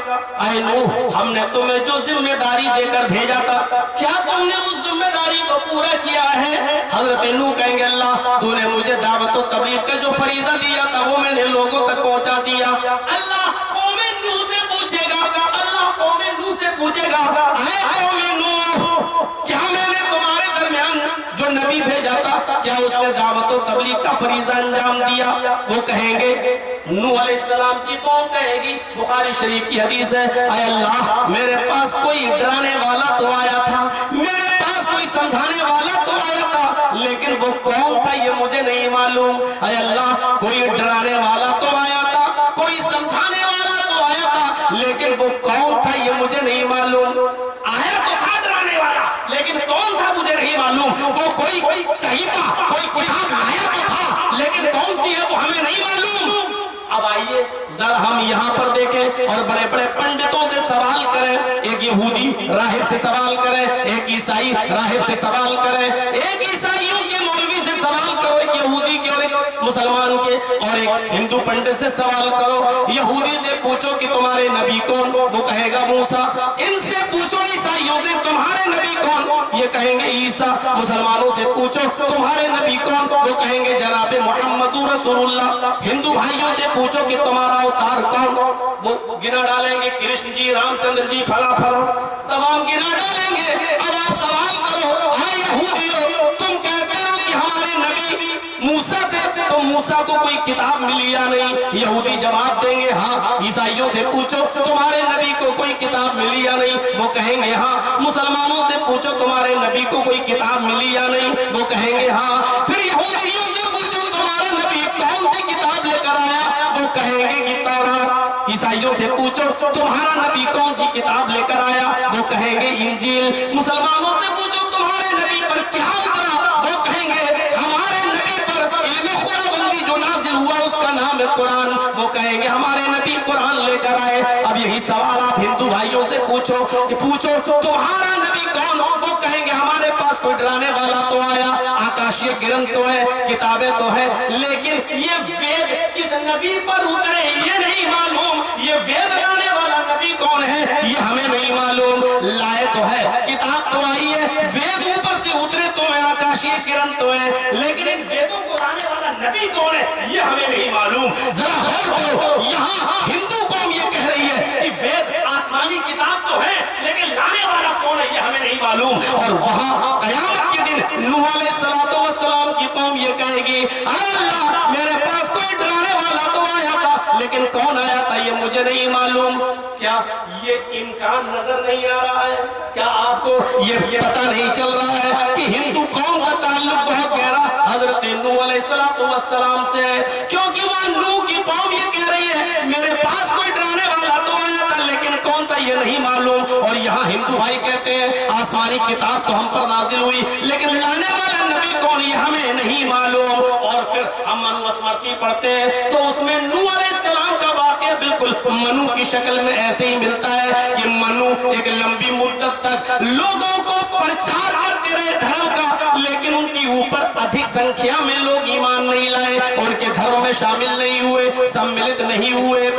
اے نوح، ہم نے تمہیں جو ذمہ داری دے کر بھیجا تھا، کیا تم نے اس ذمہ داری کو پورا کیا ہے؟ حضرت نوح کہیں گے، اللہ تو نے مجھے دعوت و تبلیغ کا جو فریضہ دیا تھا وہ میں نے لوگوں تک پہنچا دیا۔ اللہ قوم نوح سے پوچھے گا، اللہ قوم نوح سے پوچھے گا، اے قوم نوح، کیا میں نے تمہارے درمیان جو نبی بھیجا تھا کیا اس نے دعوت و تبلیغ کا فریضہ انجام دیا؟ وہ کہیں گے، نوح علیہ السلام کی قوم کہے گی، بخاری شریف کی حدیث ہے، اے اللہ میرے پاس کوئی ڈرانے والا تو آیا تھا، میرے پاس کوئی سمجھانے والا تو آیا تھا، لیکن وہ کون تھا یہ مجھے نہیں معلوم۔ اے اللہ کوئی ڈرانے والا تو آیا تھا، کوئی سمجھانے والا تو آیا تھا، لیکن وہ کون تھا یہ مجھے نہیں معلوم۔ آیا تو تھا ڈرانے والا، لیکن کون تھا مجھے نہیں معلوم۔ وہ کوئی صحیفہ، کوئی کتاب لایا تو تھا، لیکن کون سی ہے وہ ہمیں نہیں معلوم۔ اب آئیے ذرا ہم یہاں پر دیکھیں اور بڑے بڑے پنڈتوں سے سوال کریں، ایک یہودی راہب سے سوال کریں، ایک عیسائی راہب سے سوال کریں، ایک عیسائیوں کے مولوی سے سوال کرو، ایک یہودی کے اور ایک مسلمان کے، اور ایک ہندو پنڈت سے سوال کرو۔ یہودی سے پوچھو کہ تمہارے نبی کون؟ وہ کہے گا موسیٰ۔ ان سے پوچھو عیسائیوں سے تمہارے نبی کون؟ یہ کہیں گے عیسیٰ۔ مسلمانوں سے پوچھو تمہارے نبی کون؟ وہ کہیں گے جناب محمد رسول اللہ۔ ہندو بھائیوں سے پوچھو کہ تمہارا اوتار کون؟ وہ گنا ڈالیں گے کرشن جی، رام چندر جی، فلاں فلاں، تمام گنا ڈالیں گے۔ اب آپ سوال کرو، ہاں یہودیو تم کہتے ہو کہ ہمارے نبی موسیٰ تھے، تو موسیٰ کو کوئی کتاب ملی یا نہیں؟ یہودی جواب دیں گے ہاں۔ عیسائیوں سے پوچھو تمہارے نبی کو کوئی کتاب ملی یا نہیں؟ وہ کہیں گے ہاں۔ مسلمانوں سے پوچھو تمہارے نبی کو کوئی کتاب ملی یا نہیں؟ وہ کہیں گے ہاں۔ پھر یہودیوں سے پوچھو تمہارا نبی کون سی کتاب لے کر آیا؟ وہ کہیں گے کہ تورات۔ عیسائیوں سے پوچھو تمہارا نبی کون سی کتاب لے کر آیا؟ وہ کہیں گے انجیل۔ مسلمانوں سے پوچھو تمہارے نبی پر کیا اترا؟ وہ کہیں گے ہمارے نبی پر علم خدا بندی جو نازل ہوا اس کا نام ہے قرآن۔ وہ کہیں گے ہمارے نبی قرآن لے کر آئے۔ اب یہی سوال آپ ہندو بھائیوں سے پوچھو کہ پوچھو تمہارا نبی کون؟ وہ کہیں گے ہمارے پاس کوئی ڈرانے والا تو آیا، آکاشیہ گرنتھ تو ہے، کتابیں تو ہیں، لیکن یہ وید کس نبی پر اترے یہ نہیں معلوم، یہ وید لانے والا نبی کون ہے یہ ہمیں نہیں معلوم۔ لائے تو ہے، کتاب تو آئی ہے، وید اوپر سے اترے تو ہیں، آکاشیہ گرنتھ تو ہے، لیکن ان ویدوں کو لانے والا نبی کون ہے یہ ہمیں نہیں معلوم۔ ذرا غور کرو، یہاں ہندو قوم یہ کہہ رہی ہے کہ وید آسمانی کتاب تو ہے، لیکن لانے والا کون ہے یہ ہمیں نہیں معلوم۔ اور وہاں قیامت کے دن نوح علیہ السلام کی قوم یہ کہے گی، اے اللہ میرے پاس کوئی ڈرانے والا تو آیا تھا، لیکن کون آیا تھا یہ مجھے نہیں معلوم۔ کیا یہ امکان نظر نہیں آ رہا ہے؟ کیا آپ کو یہ پتہ نہیں چل رہا ہے کہ ہندو قوم کا تعلق بہت گہرا حضرت نوح علیہ السلام سے ہے؟ کیونکہ وہ نوح کی قوم یہ کہہ رہی ہے میرے پاس کوئی ڈرانے والا تو آیا تھا، لیکن کون تھا یہ نہیں معلوم۔ اور یہاں ہندو بھائی کہتے ہیں آسمانی کتاب تو ہم پر نازل ہوئی، لیکن لانے والا نبی کون یہ ہمیں نہیں معلوم۔ اور پھر ہم منوسمرتی پڑھتے ہیں تو اس میں نوح علیہ السلام کا واقعہ بالکل منو کی شکل میں ایسے ہی ملتا ہے کہ منو ایک لمبی مدت تک لوگوں کو پرچار کرتے رہے دھرم کا، لیکن ان کی اوپر ادھک سنکھیا میں لوگ ایمان نہیں لائے، ان کے دھرم میں شامل نہیں ہوئے، سملت نہیں ہوئے۔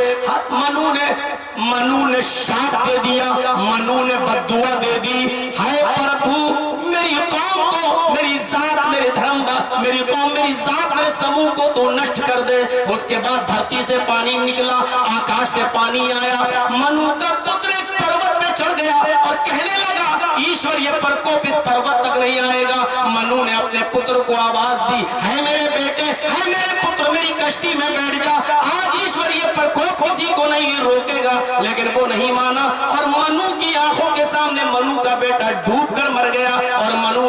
منو نے شاپ دے دیا، منو نے بددعا دے دی، ہائے پربھو میری قوم کو، میری ذات، میرے دھرم کا، میری قوم، میری ذات، میرے سموہ کو تو نشٹ کر دے۔ اس کے بعد دھرتی سے پانی نکلا، آکاش سے پانی آیا، منو کا پتر ایک پروت پہ چڑھ گیا اور کہنے لگا ایشور یہ پرکوپ اس پروت تک نہیں آئے گا۔ منو نے اپنے پتر کو آواز دی، ہے میرے بیٹے، ہے میرے پتر، میری کشتی میں بیٹھ جا، آج ایشور یہ پرکوپ کسی کو نہیں روکے گا، لیکن وہ نہیں مانا اور منو کی آنکھوں کے سامنے منو کا بیٹا ڈوب کر مر گیا۔ اور منو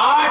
8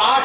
8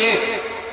1,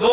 2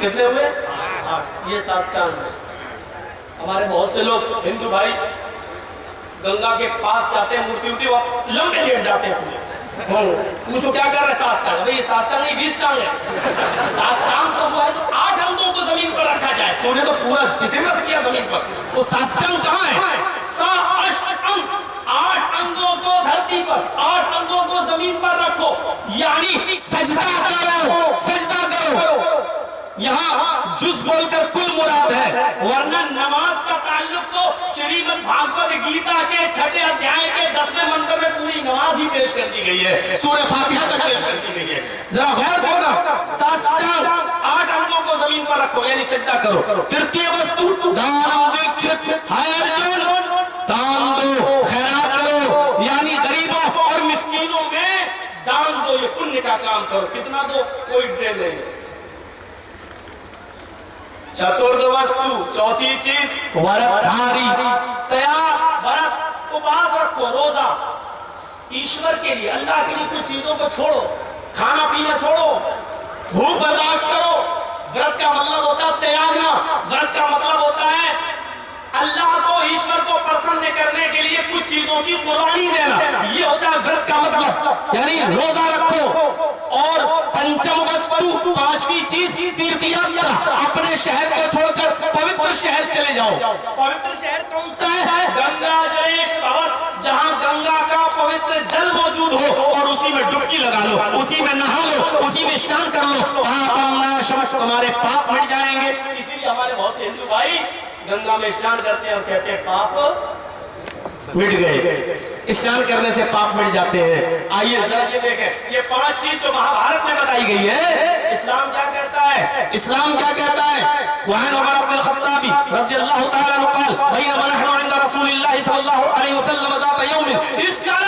کتنے ہوئے؟ 8. یہ ساسٹانگ ہے. ہمارے بہت سے لوگ ہندو بھائی گنگا کے پاس جاتے ہیں مورتی ہوتی وہ لمبے لیٹ جاتے ہیں. پوچھو کیا کر رہے ساسٹانگ؟ بھئی یہ ساسٹانگ نہیں 20 ٹانگ ہے. ساسٹانگ تو وہ ہے تو 8 انگوں کو زمین پر رکھا جائے. تو نے تو پورا جسم رکھ دیا زمین پر. وہ ساسٹانگ کہاں ہے؟ سا-اش-انگ. 8 انگوں کو دھرتی پر 8 انگوں کو زمین پر رکھو یعنی سجدہ کرو، سجدہ کرو. یہاں جز بول کر کل مراد ہے، ورنہ نماز کا تعلق تو شریمد بھاگوت گیتا کے 6 ادھیائے کے 10ویں منتر میں پوری نماز ہی پیش کر دی گئی ہے. سورہ فاتحہ تک پیش کر دی گئی ہے. ذرا غور کرنا. ساسٹانگ 8 انگوں کو زمین پر رکھو یعنی سجدہ کرو. ترتیہ وستو دانم دیکھت ہائے ارجن، دان دو، خیرات کرو یعنی غریبوں اور مسکینوں میں دان دو. یہ پنیہ کا کام کرو. کتنا دو؟ کوئی دے نہیں. چترد وستو چوتھی چیز ورت دھاری، تیار ورت اپاس رکھو روزہ ایشور کے لیے اللہ کے لیے. کچھ چیزوں کو چھوڑو، کھانا پینا چھوڑو، بھوک برداشت کرو. ورت کا مطلب ہوتا ہے تیاگنا. ورت کا مطلب ہوتا ہے اللہ کو ایشور کو پرسن کرنے کے لیے کچھ چیزوں کی قربانی دینا. یہ ہوتا ہے ورت کا مطلب یعنی روزہ رکھو. اور پنچم وستو 5ویں چیز تیرتھ یاترا، اپنے شہر کو چھوڑ کر پوتر شہر چلے جاؤ. پوتر شہر کون سا ہے؟ گنگا جلیش بھوت، جہاں گنگا کا پوتر جل موجود ہو اور اسی میں ڈبکی لگا لو، اسی میں نہا لو، اسی میں اسنان کر لو. پاپم ناشم، تمہارے پاپ مٹ جائیں گے. اسی لیے ہمارے بہت سے ہندو بھائی گنگا میں اسنان کرتے ہیں اور کہتے ہیں پاپ مٹ گئے. اسنان کرنے سے پاپ مٹ جاتے ہیں. آئیے ذرا یہ دیکھیں یہ 5 چیز تو مہابھارت میں بتائی گئی ہے. اسلام کیا کہتا ہے؟ اسلام کیا کہتا ہے؟ وعن عمر بن الخطاب رضی اللہ تعالی عنہ قال بینما نحن عند رسول اللہ صلی اللہ علیہ وسلم ذات یوم اطلع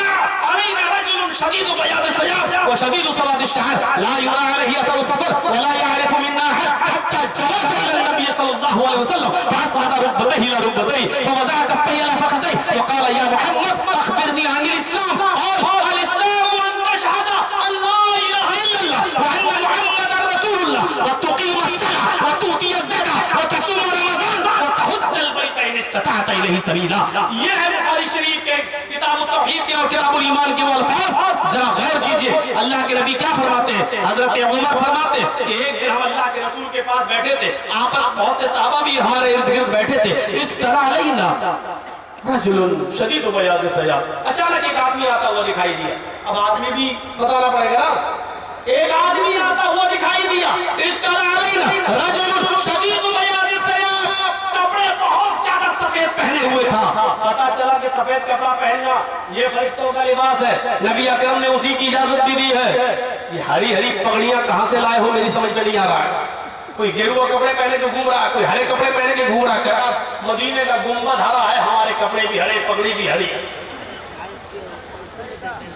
علینا رجل شدید بیاض الثياب وشدید سواد الشعر لا يرى عليه اثر السفر ولا يعرف منا احد حتى جلس الى النبي صلى الله عليه وسلم فاسند ركبتيه الى ركبتيه فوضع كفيه الى فخذيه وقال يا محمد اخبرني عن الاسلام. قال الاسلام ان تشهد ان لا اله الا الله وان محمدا رسول الله وتقيم الصلاه وتؤتي الزكاه وتصوم رمضان وتحج البيت ان استطعت اليه سبيلا. یہ ہے بخاری شریف کے کتاب التوحید کے اور کتاب الایمان کے وہ الفاظ. ذرا غور کیجئے اللہ کے نبی کیا فرماتے ہیں. حضرت عمر فرماتے ہیں کہ ایک دن ہم اللہ کے رسول کے پاس بیٹھے تھے. آپس بہت سے صحابہ بھی ہمارے ارد گرد بیٹھے تھے. اس طرح علینا رجل شدید بیاض الثیاب. اچانک ایک آدمی آتا ہوا دکھائی دیا. اب آدمی بھی بتانا پڑے گا نا. ایک آدمی آتا ہوا دکھائی دیا. اس طرح علینا رجل شدید بیاض الثیاب، کپڑے بہت زیادہ سفید پہنے ہوئے تھا. پتا چلا کہ سفید کپڑا پہننا یہ فرشتوں کا لباس ہے. نبی اکرم نے اسی کی اجازت بھی دی ہے. یہ ہری ہری پگڑیاں کہاں سے لائے ہو میری سمجھ میں نہیں آ رہا ہے. کوئی گیروا کپڑے پہنے کے گھوم رہا ہے, کوئی ہرے کپڑے پہنے کے گھوم رہا ہے. مدینے کا گنبد ہرا ہے, ہمارے کپڑے بھی ہرے, پگڑی بھی ہری.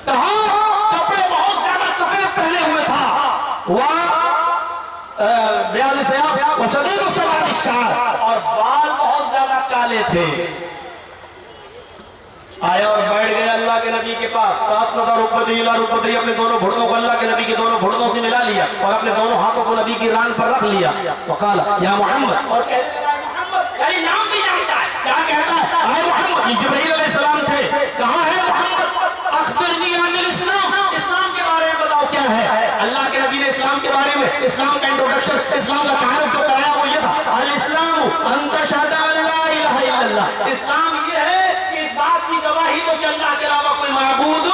کپڑے بہت زیادہ سفید پہنے ہوئے تھا. بیاض الثیاب وشدید سواد الشعر, اور بال بہت زیادہ کالے تھے. آیا اور بیٹھ گیا اللہ کے نبی کے پاس. اپنے دونوں گھٹنوں کو اللہ کے نبی کے دونوں گھٹنوں سے ملا لیا اور اپنے دونوں ہاتھوں کو نبی کی ران پر رکھ لیا. وقال یا محمد, اور کہنے لگا محمد, خالی نام بھی جانتا ہے. کیا کہتا ہے؟ اے محمد, یہ جبرائیل علیہ السلام تھے. کہاں ہے محمد؟ اخبرنی عن الاسلام, اسلام کے بارے میں بتاؤ کیا ہے؟ اللہ کے نبی نے اسلام کے بارے میں, اسلام کا انٹروڈکشن, اسلام کا تعارف جو کرایا وہ یہ تھا, الاسلام ان تشہد ان لا الہ الا اللہ. اسلام یہ ہے کہ اس بات کی گواہی دو کہ اللہ کے علاوہ کوئی معبود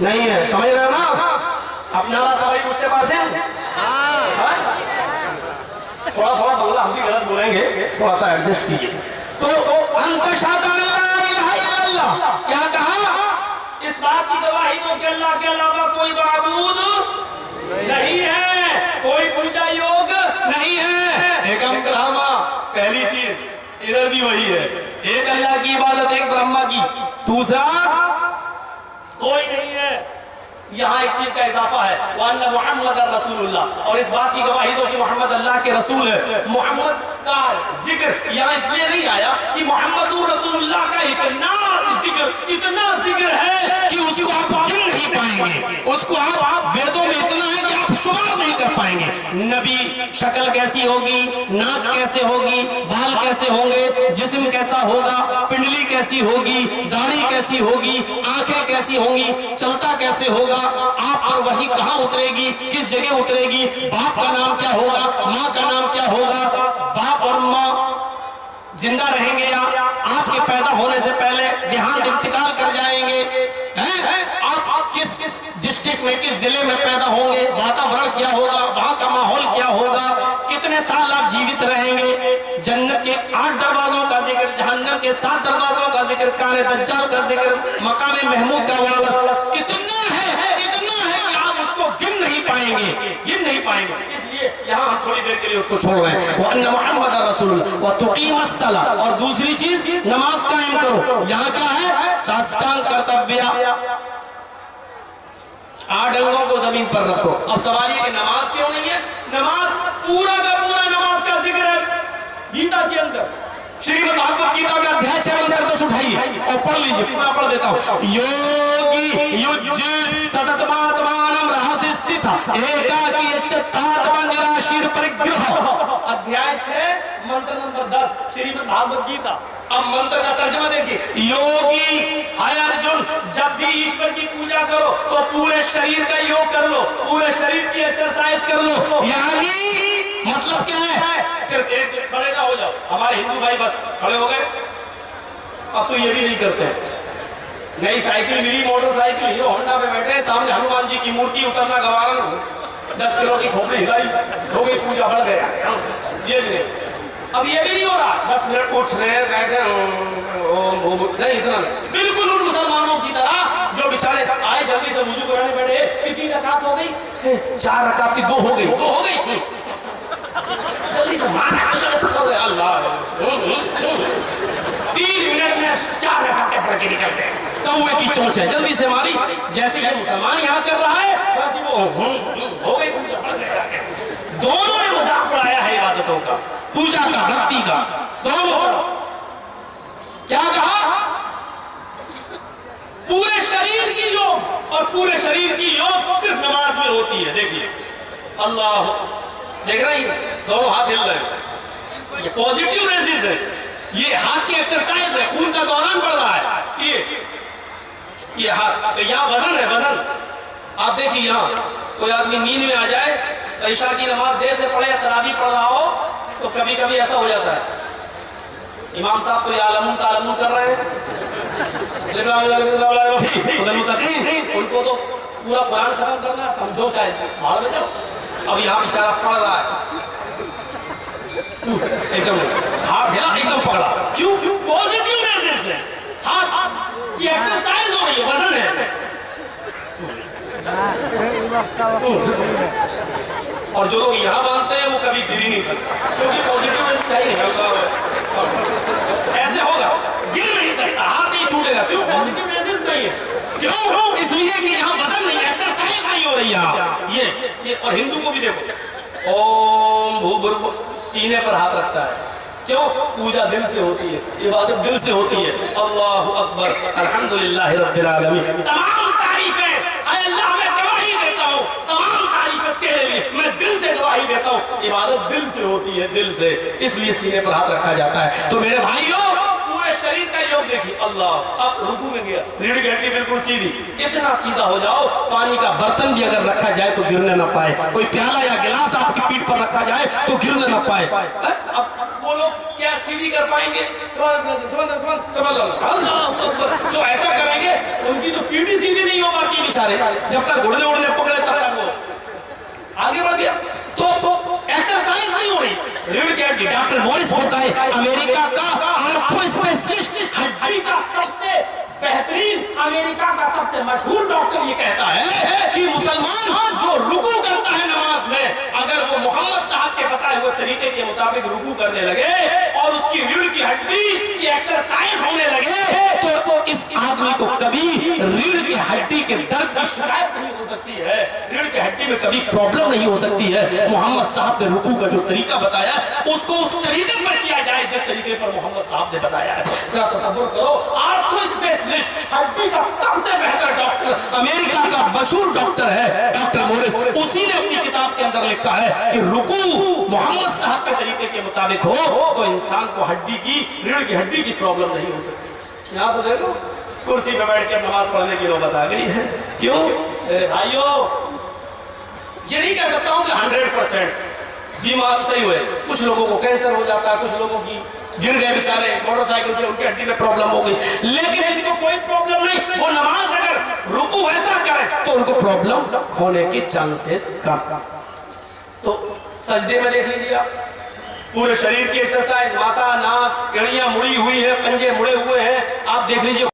نہیں ہے. سمجھ رہے ہو نا؟ اپنا سبھی پوچھتے پاس ہیں. تھوڑا تھوڑا بنگلہ ہم بھی غلط بولیں گے, تھوڑا سا ایڈجسٹ کیجیے. تو ان تشہد ان لا الہ الا اللہ کیا کہا؟ اس بات کی گواہی دو کہ اللہ کے علاوہ کوئی معبود نہیں ہے, کوئی پوجا یوگ نہیں ہے. ایکم برہما, پہلی چیز ادھر بھی وہی ہے, ایک اللہ کی عبادت, ایک برہما کی. دوسرا کوئی نہیں ہے. یہاں ایک چیز کا اضافہ ہے, وَأَنَّ مُحَمَّدًا رَسُولُ اللَّهِ, اور اس بات کی گواہی دو کہ محمد اللہ کے رسول ہے. محمد کا ذکر یہاں اس لیے نہیں آیا کہ محمد رسول اللہ کا اتنا ذکر ہے کہ اس کو آپ گن نہیں پائیں گے، اس کو آپ ویدوں میں اتنا ہے کہ آپ شمار نہیں کر پائیں گے۔ نبی شکل کیسی ہوگی، ناک کیسے ہوگی، بال کیسے ہوں گے، جسم کیسا ہوگا، پنڈلی کیسی ہوگی، داڑھی کیسی ہوگی، آنکھیں کیسی ہوں گی، چلتا کیسے ہوگا، آپ پر وحی کہاں اترے گی، کس جگہ اترے گی، باپ کا نام کیا ہوگا، ماں کا نام کیا ہوگا، باپ اور ماں زندہ رہیں گے یا آپ کے پیدا ہونے سے پہلے دیہانت انتقال کر جائیں گے، آپ کس ڈسٹرکٹ میں کس ضلع میں پیدا ہوں گے، واتاورن کیا ہوگا، وہاں کا ماحول کیا ہوگا، کتنے سال آپ جیوت رہیں گے، جنت کے 8 دروازوں کا ذکر، جہنم کے 7 دروازوں کا ذکر، کان دجال کا ذکر، مقام محمود کا وعدہ، اتنا ہے کہ آپ اس کو گن نہیں پائیں گے، اس لیے یہاں ہم تھوڑی دیر کے لیے اس کو چھوڑ رہے ہیں۔ وَأَنَّ مُحَمَّدَ رَسُولُ اللَّهِ وَتُقِيمَ الصَّلَاةَ، اور دوسری چیز نماز قائم کرو۔ یہاں کیا ہے؟ ساسٹانگ کرتویہ، 8 انگوں کو زمین پر رکھو۔ اب سوال یہ کہ نماز کیوں نہیں ہے؟ نماز پورا کا پورا نماز کا ذکر ہے گیتا کے اندر، شریمد بھاگوت گیتا کا ادھیائے 6 منتر 10 اٹھائیے اور پڑھ لیجئے، پورا پڑھ دیتا ہوں۔ یوگی یجت سدتماتمانم رہس استھا ایکاکی اچتاتما نراشیر پرگرہ، ادھیائے 6 منتر نمبر 10 شریمد بھاگوت گیتا۔ اب منتر کا ترجمہ دیکھیے، یوگی ہائے ارجن، جب بھی ایشور کی پوجا کرو تو پورے شریر کا یوگ کر لو، پورے شریر کی ایکسرسائز کر لو، یعنی مطلب کیا ہے؟ صرف ایک جگہ کھڑے نہ ہو جاؤ۔ ہمارے ہندو بھائی بس کھڑے ہو گئے، اب تو یہ بھی نہیں کرتے ہیں، نئی سائیکل ملی، موٹر سائیکل، ہیرو ہونڈا پہ بیٹھے، سامنے ہنومان جی کی مورتی اترنا گوارا نہیں، 10 کلو کی کھوپڑی ہلائی، ہو گئی پوجا، بڑھ گیا، یہ بھی نہیں۔ اب یہ بھی نہیں ہو رہا، 10 منٹ اٹھ رہے بیٹھے، نہیں اتنا نہیں، بالکل ان مسلمانوں کی طرح جو بیچارے آئے جلدی سے وضو کرانے بیٹھے، کتنی رکعت ہو گئی؟ 4 رکعت کی 2 ہو گئی، جلدی سے مانا اللہ 3 منٹ میں 4 رکعتیں پڑھ کے نکل گئے، کوے کی چونچ ہے، جلدی سے ماری، جیسے کہ مسلمان یہاں کر رہا ہے ویسے وہ ہو گئی پوجا، پڑھ گیا۔ دونوں نے مذاق اڑایا ہے عبادتوں کا، پوجا کا، بھکتی کا، دونوں۔ کیا کہا؟ پورے شریر کی یوگ، اور پورے شریر کی یوگ صرف نماز میں ہوتی ہے۔ دیکھیے اللہ، دیکھ رہے ہیں دونوں ہاتھ ہل رہے ہیں، یہ پوزیٹیو ریزز ہے، یہ ہاتھ کی ایکسرسائز ہے، خون کا دوران بڑھ رہا ہے، یہ ہاتھ، یہاں وزن ہے، وزن۔ آپ دیکھیے یہاں کوئی آدمی نیند میں آ جائے، عشاء کی نماز دیر سے پڑھے یا تراویح پڑھ رہا ہو تو کبھی کبھی ایسا ہو جاتا ہے، امام صاحب تو یعلمون تعلمون کر رہے ہیں، ان کو تو پورا قرآن ختم کرنا ہے، سمجھو چاہے باہر میں جاؤ، اب یہاں بیچارہ پڑھ رہا ہے، ایک دم ہاتھ ہلا، ایک دم پکڑا، کیوں؟ پوزیٹیو ریزسٹ ہے، ہاتھ کی ایکسرسائز ہو رہی ہے، وزن ہے۔ اور جو لوگ یہاں باندھتے ہیں وہ کبھی گر ہی نہیں سکتا، کیونکہ پوزیٹیو ریزسٹ ہے ہی نہیں، ایسے ہوگا، گر نہیں سکتا، ہاتھ نہیں چھوٹے گا، کیوں؟ پوزیٹیو ریزسٹ نہیں ہے، کیوں؟ اس لیے کہ یہاں وزن نہیں، ایکسرسائز نہیں ہو رہی ہے یہ۔ اور ہندو کو بھی دیکھو، اوم بھو سینے پر ہاتھ رکھتا ہے، کیوں؟ پوجا دل سے ہوتی ہے، عبادت دل سے ہوتی ہے، اللہ اکبر، الحمدللہ رب العالمین، تمام تعریفیں اے اللہ میں گواہی دیتا ہوں، تمام تعریفیں تیرے لیے، میں دل سے گواہی دیتا ہوں، عبادت دل سے ہوتی ہے، دل سے، اس لیے سینے پر ہاتھ رکھا جاتا ہے۔ تو میرے بھائیوں پورے شریر کا یوگ دیکھیے، اللہ اب رکوع میں گیا، ریڑھ کی ہڈی بالکل سیدھی، اتنا سیدھا ہو جاؤ پانی کا برتن بھی اگر رکھا جائے تو گرنے نہ پائے، کوئی پیالہ یا گلاس آپ کی پیٹھ پر رکھا جائے تو گرنے نہ پائے۔ اب وہ لوگ کیا سیدھی کر پائیں گے؟ جو ایسا کریں گے ان کی تو پیٹھ ہی سیدھی نہیں ہو پاتی بیچارے، جب تک گھڑنے اڑنے پکڑے تب تک وہ آگے بڑھ گیا، تو ایکسرسائز نہیں ہو رہی۔ ریڑھ کی ہڈی، ڈاکٹر مورس بوکائے امریکہ کا آرتھو اسپیشلسٹ، ہڈی کا سب سے بہترین، امریکہ کا سب سے مشہور ڈاکٹر یہ کہتا ہے کہ مسلمان جو رکوع کرتا ہے نماز میں، اگر وہ محمد صاحب کے بتائے ہوئے طریقے کے مطابق رکوع کرنے لگے اور اس کی ریڑھ کی ہڈی کی ایکسرسائز ہونے لگے تو اس آدمی کو کبھی ریڑھ کی ہڈی کے درد کی شکایت نہیں ہو سکتی ہے، ریڑھ کی ہڈی میں کبھی پرابلم نہیں ہو سکتی ہے۔ محمد صاحب نے رکوع کا جو طریقہ بتایا اس کو اس طریقے پر کیا جائے جس طریقے پر محمد صاحب نے بتایا ہے۔ ذرا تصور کرو، آرتھو اسپیشلسٹ، ہڈی کا سب سے بہتر ڈاکٹر، امریکہ کا مشہور ڈاکٹر ہے ڈاکٹر مورس، اسی نے اپنی کتاب کے اندر لکھا ہے کہ رکوع محمد صاحب کے طریقے کے مطابق ہو تو انسان کو ہڈی کی، ریڑھ کی ہڈی کی پرابلم نہیں ہو سکتی۔ یہاں تو دیکھو کرسی پہ بیٹھ کے نماز پڑھنے کی نوبت آ گئی ہے۔ کیوں؟ میرے بھائیو، یہ نہیں کہہ سکتا ہوں کہ 100% بیمار صحیح ہوئے، کچھ لوگوں کو کینسر ہو جاتا ہے، کچھ لوگوں کی گر گئے بیچارے موٹر سائیکل سے، ان کی ہڈی میں پرابلم ہو گئی، لیکن ان کو کوئی پرابلم نہیں، وہ نماز اگر رکوع ایسا کرے تو ان کو پرابلم ہونے کے چانسز کم۔ تو سجدے میں دیکھ لیجیے آپ، پورے شریر کی ایکسرسائز، ماتھا، ناک، ایڑیاں مڑی ہوئی ہیں، پنجے مڑے ہوئے ہیں، آپ دیکھ لیجیے